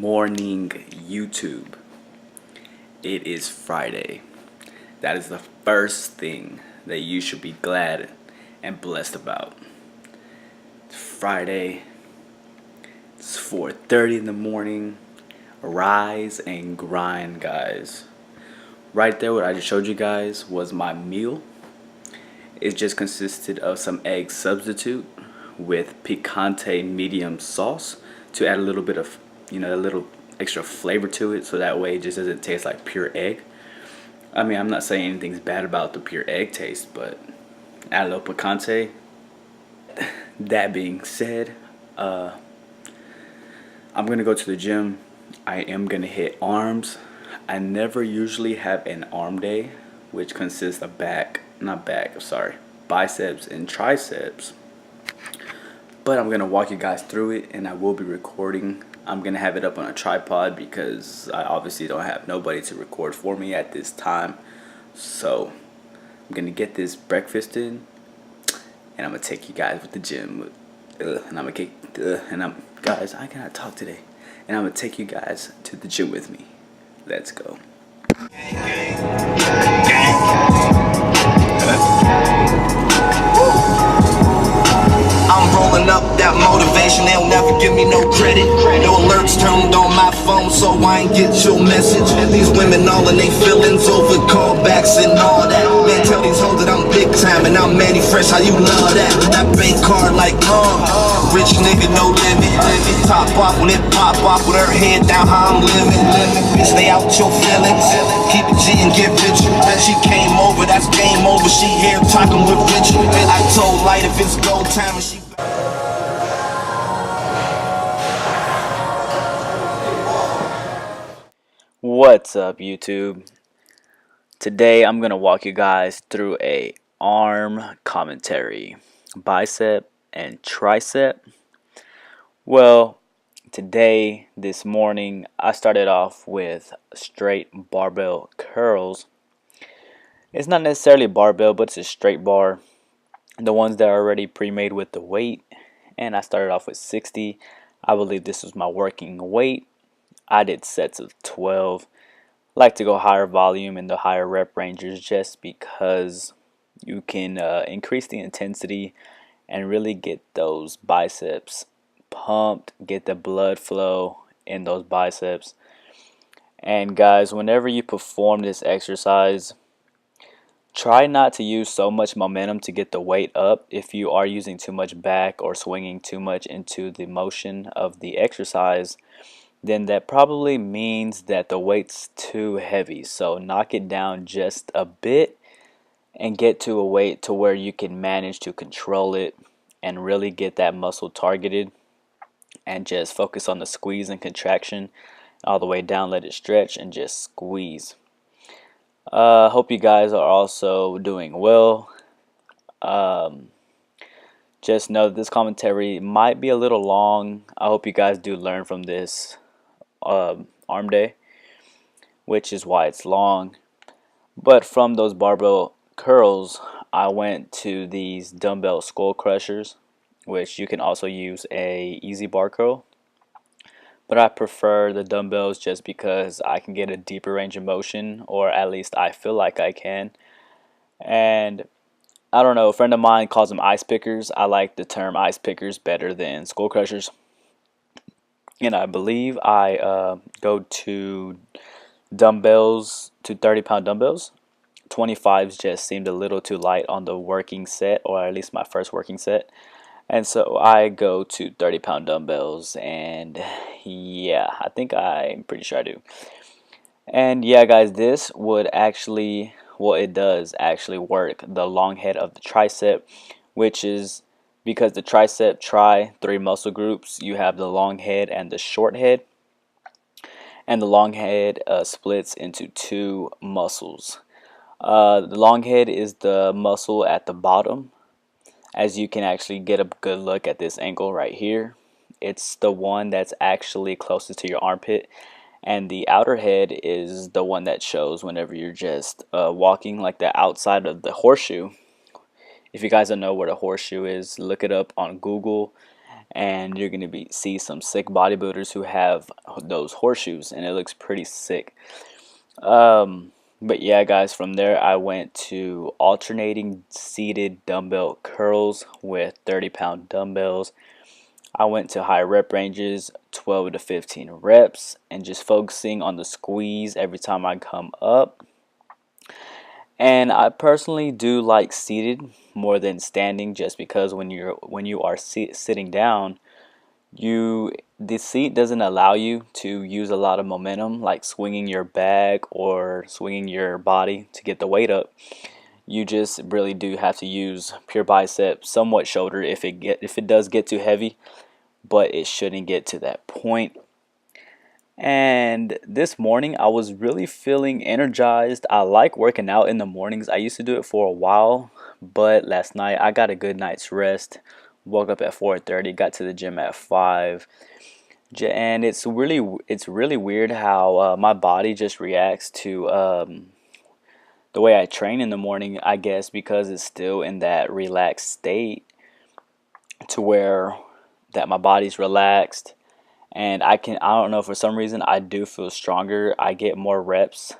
morning, YouTube. It is Friday. That is the first thing that you should be glad and blessed about. It's Friday. It's 4:30 in the morning. Rise and grind, guys. Right there, what I just showed you guys was my meal. It just consisted of some egg substitute with picante medium sauce to add a little bit of, a little extra flavor to it, so that way it just doesn't taste like pure egg. I mean, I'm not saying anything's bad about the pure egg taste, but add a little picante. That being said, I'm gonna go to the gym. I am gonna hit arms. I never usually have an arm day, which consists of biceps and triceps. But I'm gonna walk you guys through it, and I will be recording. I'm gonna have it up on a tripod because I obviously don't have nobody to record for me at this time. So I'm gonna get this breakfast in, and I'm gonna take you guys with the gym. Guys, I cannot talk today. And I'm gonna take you guys to the gym with me. Let's go. I'm rolling up that motivation, they'll never give me no credit. No alerts turned on my phone, so I ain't get your message. These women all in they feelings over callbacks and all that. Man, tell these hoes that I'm big time and I'm Manny Fresh, how you love that? That bank card like, rich nigga, no limit. Top off when it pop off with her head down, how I'm living. Bitch, they out your feelings. Keep it G and get rich. She came over, that's game over. She here talking with Rich. I told Light if it's go time and she. What's up, YouTube? Today I'm gonna walk you guys through a arm commentary, bicep and tricep. Well, this morning I started off with straight barbell curls. It's not necessarily barbell, but it's a straight bar, the ones that are already pre-made with the weight. And I started off with 60. I believe this was my working weight. I did sets of 12. Like to go higher volume in the higher rep ranges just because you can increase the intensity and really get those biceps pumped, get the blood flow in those biceps. And guys, whenever you perform this exercise, try not to use so much momentum to get the weight up. If you are using too much back or swinging too much into the motion of the exercise, then that probably means that the weight's too heavy. So knock it down just a bit and get to a weight to where you can manage to control it and really get that muscle targeted, and just focus on the squeeze and contraction all the way down. Let it stretch and just squeeze. Hope you guys are also doing well. Just know that this commentary might be a little long. I hope you guys do learn from this arm day, which is why it's long. But from those barbell curls, I went to these dumbbell skull crushers, which you can also use a easy bar curl. But I prefer the dumbbells just because I can get a deeper range of motion, or at least I feel like I can. And I don't know, a friend of mine calls them ice pickers. I like the term ice pickers better than skull crushers. And I believe I go to dumbbells, to 30-pound dumbbells. 25s just seemed a little too light on the working set, or at least my first working set. And so I go to 30-pound dumbbells, and yeah, I'm pretty sure I do. And yeah, guys, it does actually work the long head of the tricep, which is because the tricep, three muscle groups. You have the long head and the short head. And the long head splits into two muscles. The long head is the muscle at the bottom. As you can actually get a good look at this angle right here. It's the one that's actually closest to your armpit. And the outer head is the one that shows whenever you're just walking, like the outside of the horseshoe. If you guys don't know what a horseshoe is, look it up on Google and you're gonna be see some sick bodybuilders who have those horseshoes, and it looks pretty sick. But yeah, guys, from there I went to alternating seated dumbbell curls with 30-pound dumbbells. I went to high rep ranges, 12 to 15 reps, and just focusing on the squeeze every time I come up. And I personally do like seated more than standing, just because when you are sitting down, the seat doesn't allow you to use a lot of momentum, like swinging your bag or swinging your body to get the weight up. You just really do have to use pure bicep, somewhat shoulder if it does get too heavy, but it shouldn't get to that point. And this morning I was really feeling energized. I like working out in the mornings. I used to do it for a while, but last night I got a good night's rest. Woke up at 4:30, got to the gym at 5. And it's really weird how my body just reacts to the way I train in the morning, I guess, because it's still in that relaxed state to where that my body's relaxed, and I don't know, for some reason I do feel stronger. I get more reps.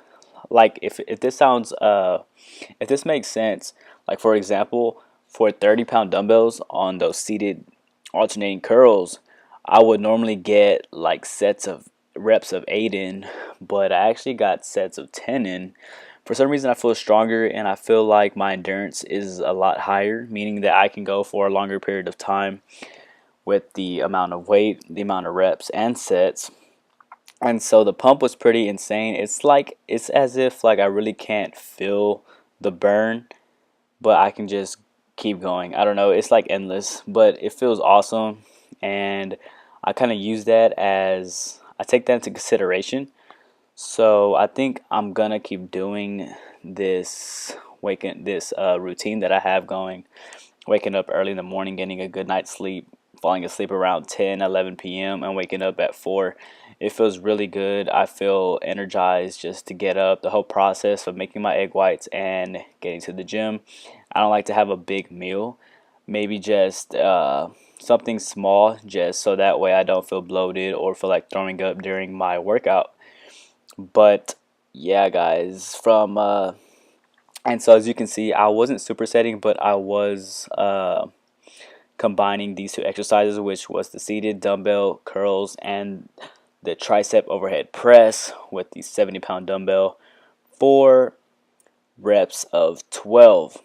Like if this sounds if this makes sense, like for example, for 30-pound dumbbells on those seated alternating curls, I would normally get like sets of reps of 8 in, but I actually got sets of 10 in. For some reason I feel stronger, and I feel like my endurance is a lot higher, meaning that I can go for a longer period of time with the amount of weight, the amount of reps and sets. And so the pump was pretty insane. It's as if like I really can't feel the burn, but I can just keep going. I don't know, it's like endless, but it feels awesome. And I kind of use that as I take that into consideration. So I think I'm gonna keep doing this routine that I have going, waking up early in the morning, getting a good night's sleep, falling asleep around 10, 11 p.m., and waking up at 4. It feels really good. I feel energized just to get up. The whole process of making my egg whites and getting to the gym. I don't like to have a big meal. Maybe just something small, just so that way I don't feel bloated or feel like throwing up during my workout. But yeah, guys, and so as you can see, I wasn't supersetting, but I was combining these two exercises, which was the seated dumbbell curls and the tricep overhead press with the 70-pound dumbbell for reps of 12.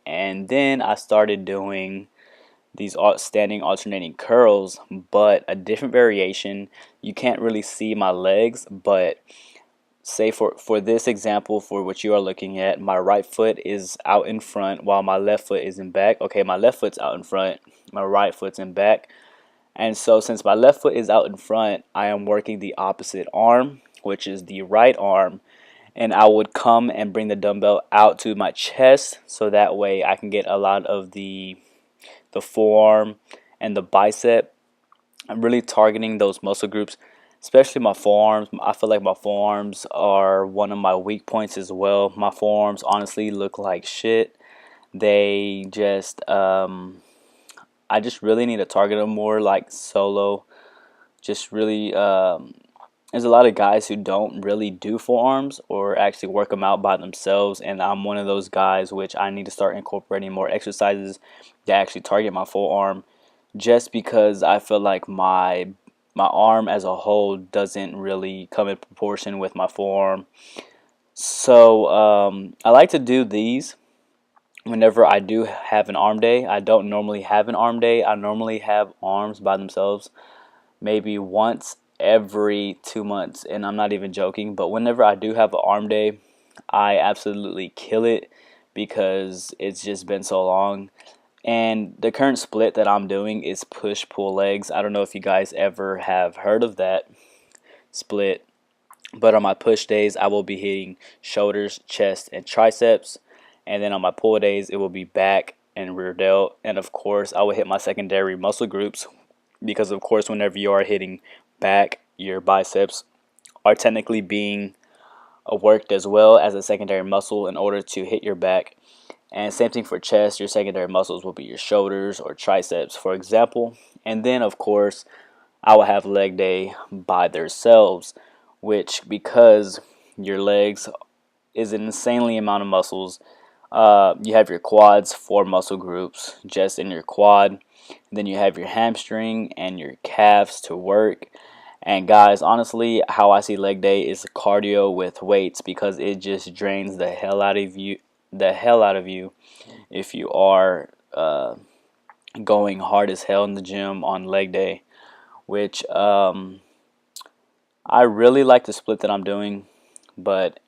And then I started doing these standing alternating curls, but a different variation. You can't really see my legs, but say for this example, for what you are looking at, my right foot is out in front while my left foot is in back. Okay, my left foot's out in front, my right foot's in back. And so since my left foot is out in front, I am working the opposite arm, which is the right arm. And I would come and bring the dumbbell out to my chest, so that way I can get a lot of the forearm and the bicep. I'm really targeting those muscle groups, especially my forearms. I feel like my forearms are one of my weak points as well. My forearms honestly look like shit. They just I just really need to target them more, like solo. Just really there's a lot of guys who don't really do forearms or actually work them out by themselves, and I'm one of those guys, which I need to start incorporating more exercises that actually target my forearm, just because I feel like my arm as a whole doesn't really come in proportion with my forearm. So I like to do these whenever I do have an arm day. I don't normally have an arm day. I normally have arms by themselves maybe once every 2 months, and I'm not even joking. But whenever I do have an arm day, I absolutely kill it because it's just been so long. And the current split that I'm doing is push pull legs. I don't know if you guys ever have heard of that split, but on my push days I will be hitting shoulders, chest, and triceps, and then on my pull days it will be back and rear delt. And of course I will hit my secondary muscle groups, because of course whenever you are hitting back, your biceps are technically being worked as well as a secondary muscle in order to hit your back. And same thing for chest. Your secondary muscles will be your shoulders or triceps, for example. And then, of course, I will have leg day by themselves, which, because your legs is an insanely amount of muscles. You have your quads, 4 muscle groups just in your quad. Then you have your hamstring and your calves to work. And guys, honestly, how I see leg day is cardio with weights, because it just drains the hell out of you. The hell out of you if you are going hard as hell in the gym on leg day, which I really like the split that I'm doing, but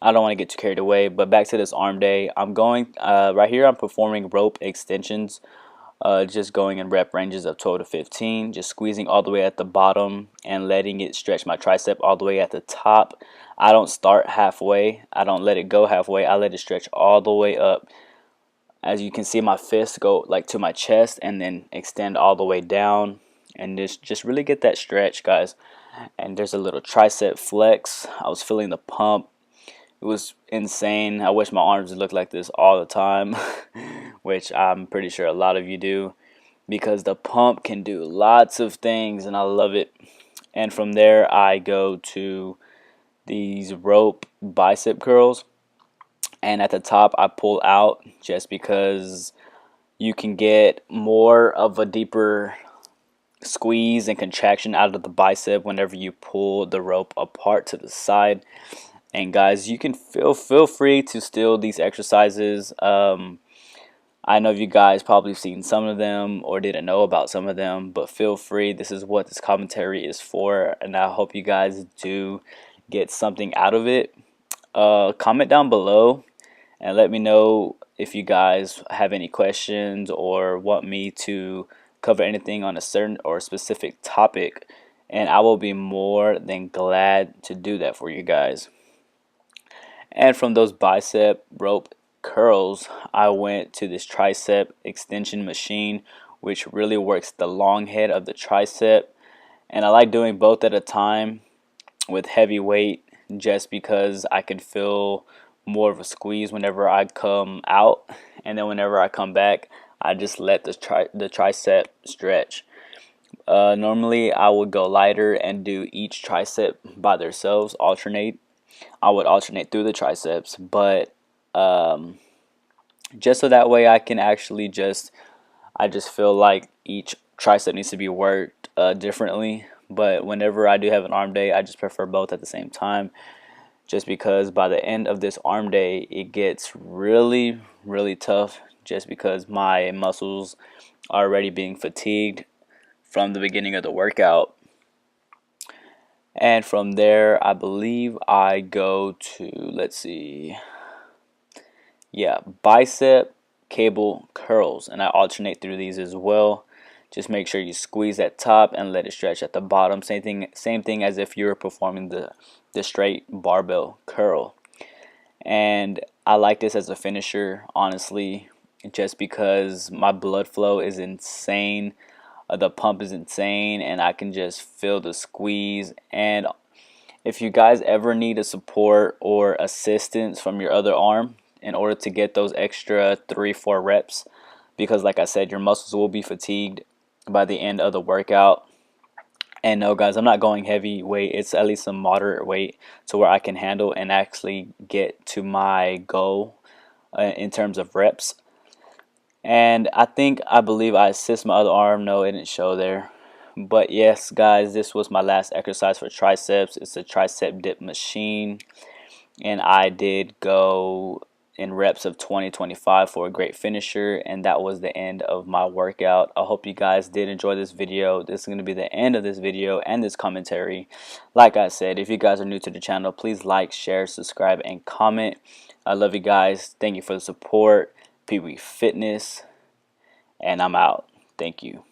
I don't want to get too carried away. But back to this arm day, I'm going right here. I'm performing rope extensions, just going in rep ranges of 12 to 15, just squeezing all the way at the bottom and letting it stretch my tricep all the way at the top. I don't start halfway. I don't let it go halfway. I let it stretch all the way up. As you can see, my fists go like to my chest and then extend all the way down, and just really get that stretch, guys. And there's a little tricep flex. I was feeling the pump. It was insane. I wish my arms looked like this all the time, which I'm pretty sure a lot of you do, because the pump can do lots of things and I love it. And from there, I go to these rope bicep curls. And at the top, I pull out just because you can get more of a deeper squeeze and contraction out of the bicep whenever you pull the rope apart to the side. And guys, you can feel free to steal these exercises. I know you guys probably seen some of them or didn't know about some of them, but feel free. This is what this commentary is for, and I hope you guys do get something out of it. Comment down below and let me know if you guys have any questions or want me to cover anything on a certain or specific topic, and I will be more than glad to do that for you guys. And from those bicep rope curls, I went to this tricep extension machine, which really works the long head of the tricep. And I like doing both at a time with heavy weight, just because I can feel more of a squeeze whenever I come out, and then whenever I come back, I just let the tricep stretch. Normally, I would go lighter and do each tricep by themselves, alternate. I would alternate through the triceps, but just so that way I can actually I just feel like each tricep needs to be worked differently. But whenever I do have an arm day, I just prefer both at the same time, just because by the end of this arm day, it gets really, really tough, just because my muscles are already being fatigued from the beginning of the workout. And from there, I believe I go to, let's see, yeah, bicep cable curls, and I alternate through these as well. Just make sure you squeeze at top and let it stretch at the bottom. Same thing as if you were performing the straight barbell curl. And I like this as a finisher, honestly, just because my blood flow is insane. The pump is insane, and I can just feel the squeeze. And if you guys ever need a support or assistance from your other arm in order to get those extra 3-4 reps, because like I said, your muscles will be fatigued by the end of the workout. And no, guys, I'm not going heavy weight. It's at least a moderate weight to where I can handle and actually get to my goal in terms of reps. And I believe I assist my other arm. No, it didn't show there. But yes, guys, this was my last exercise for triceps. It's a tricep dip machine. And I did go in reps of 20-25 for a great finisher. And that was the end of my workout. I hope you guys did enjoy this video. This is going to be the end of this video and this commentary. Like I said, if you guys are new to the channel, please like, share, subscribe, and comment. I love you guys. Thank you for the support. Peeweefitness, and I'm out. Thank you.